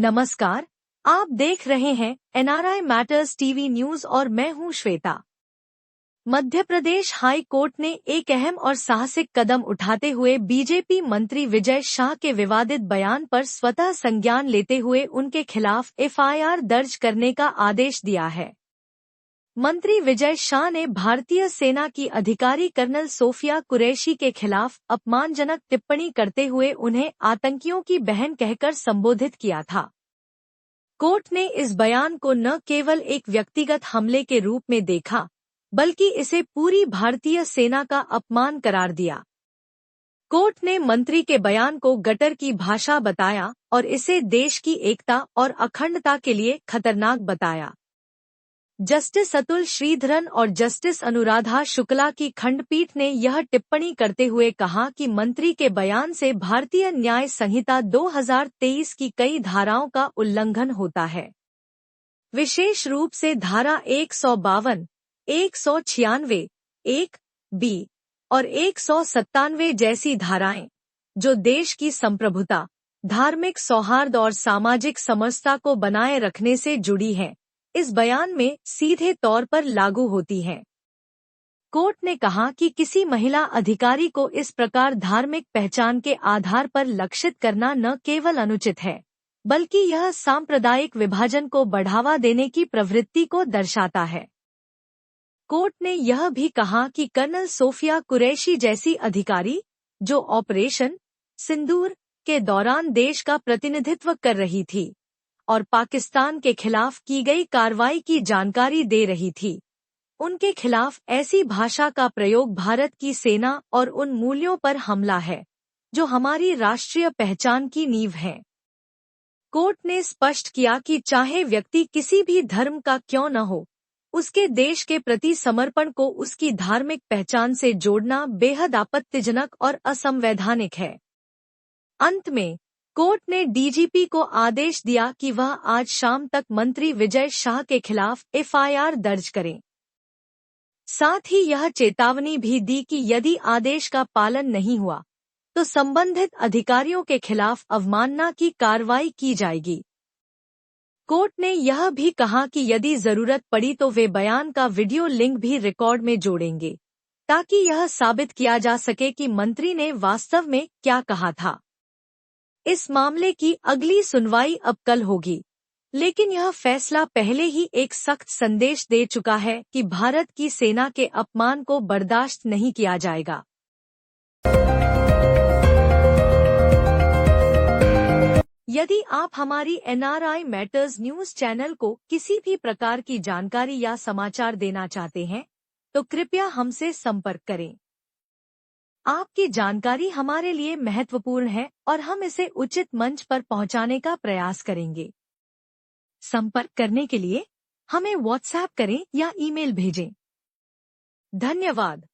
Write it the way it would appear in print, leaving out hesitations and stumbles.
नमस्कार, आप देख रहे हैं एनआरआई मैटर्स टीवी न्यूज और मैं हूं श्वेता। मध्य प्रदेश हाई कोर्ट ने एक अहम और साहसिक कदम उठाते हुए बीजेपी मंत्री विजय शाह के विवादित बयान पर स्वतः संज्ञान लेते हुए उनके खिलाफ एफआईआर दर्ज करने का आदेश दिया है। मंत्री विजय शाह ने भारतीय सेना की अधिकारी कर्नल सोफिया कुरैशी के खिलाफ अपमानजनक टिप्पणी करते हुए उन्हें आतंकियों की बहन कहकर संबोधित किया था। कोर्ट ने इस बयान को न केवल एक व्यक्तिगत हमले के रूप में देखा, बल्कि इसे पूरी भारतीय सेना का अपमान करार दिया। कोर्ट ने मंत्री के बयान को गटर की भाषा बताया और इसे देश की एकता और अखंडता के लिए खतरनाक बताया। जस्टिस अतुल श्रीधरन और जस्टिस अनुराधा शुक्ला की खंडपीठ ने यह टिप्पणी करते हुए कहा कि मंत्री के बयान से भारतीय न्याय संहिता 2023 की कई धाराओं का उल्लंघन होता है। विशेष रूप से धारा 152, 196, 1B और 197 जैसी धाराएं, जो देश की संप्रभुता, धार्मिक सौहार्द और सामाजिक समरसता को बनाए रखने से जुड़ी हैं, इस बयान में सीधे तौर पर लागू होती है। कोर्ट ने कहा कि किसी महिला अधिकारी को इस प्रकार धार्मिक पहचान के आधार पर लक्षित करना न केवल अनुचित है, बल्कि यह सांप्रदायिक विभाजन को बढ़ावा देने की प्रवृत्ति को दर्शाता है। कोर्ट ने यह भी कहा कि कर्नल सोफिया कुरैशी जैसी अधिकारी, जो ऑपरेशन सिंदूर के दौरान देश का प्रतिनिधित्व कर रही थी और पाकिस्तान के खिलाफ की गई कार्रवाई की जानकारी दे रही थी, उनके खिलाफ ऐसी भाषा का प्रयोग भारत की सेना और उन मूल्यों पर हमला है, जो हमारी राष्ट्रीय पहचान की नींव हैं। कोर्ट ने स्पष्ट किया कि चाहे व्यक्ति किसी भी धर्म का क्यों न हो, उसके देश के प्रति समर्पण को उसकी धार्मिक पहचान से जोड़ना बेहद आपत्तिजनक और असंवैधानिक है। अंत में कोर्ट ने डीजीपी को आदेश दिया कि वह आज शाम तक मंत्री विजय शाह के खिलाफ एफआईआर दर्ज करें। साथ ही यह चेतावनी भी दी कि यदि आदेश का पालन नहीं हुआ, तो संबंधित अधिकारियों के खिलाफ अवमानना की कार्रवाई की जाएगी। कोर्ट ने यह भी कहा कि यदि जरूरत पड़ी तो वे बयान का वीडियो लिंक भी रिकॉर्ड में जोड़ेंगे, ताकि यह साबित किया जा सके कि मंत्री ने वास्तव में क्या कहा था। इस मामले की अगली सुनवाई अब कल होगी, लेकिन यह फैसला पहले ही एक सख्त संदेश दे चुका है कि भारत की सेना के अपमान को बर्दाश्त नहीं किया जाएगा। यदि आप हमारी एनआरआई मैटर्स न्यूज चैनल को किसी भी प्रकार की जानकारी या समाचार देना चाहते हैं, तो कृपया हमसे संपर्क करें। आपकी जानकारी हमारे लिए महत्वपूर्ण है और हम इसे उचित मंच पर पहुंचाने का प्रयास करेंगे। संपर्क करने के लिए हमें व्हाट्सएप करें या ईमेल भेजें। धन्यवाद।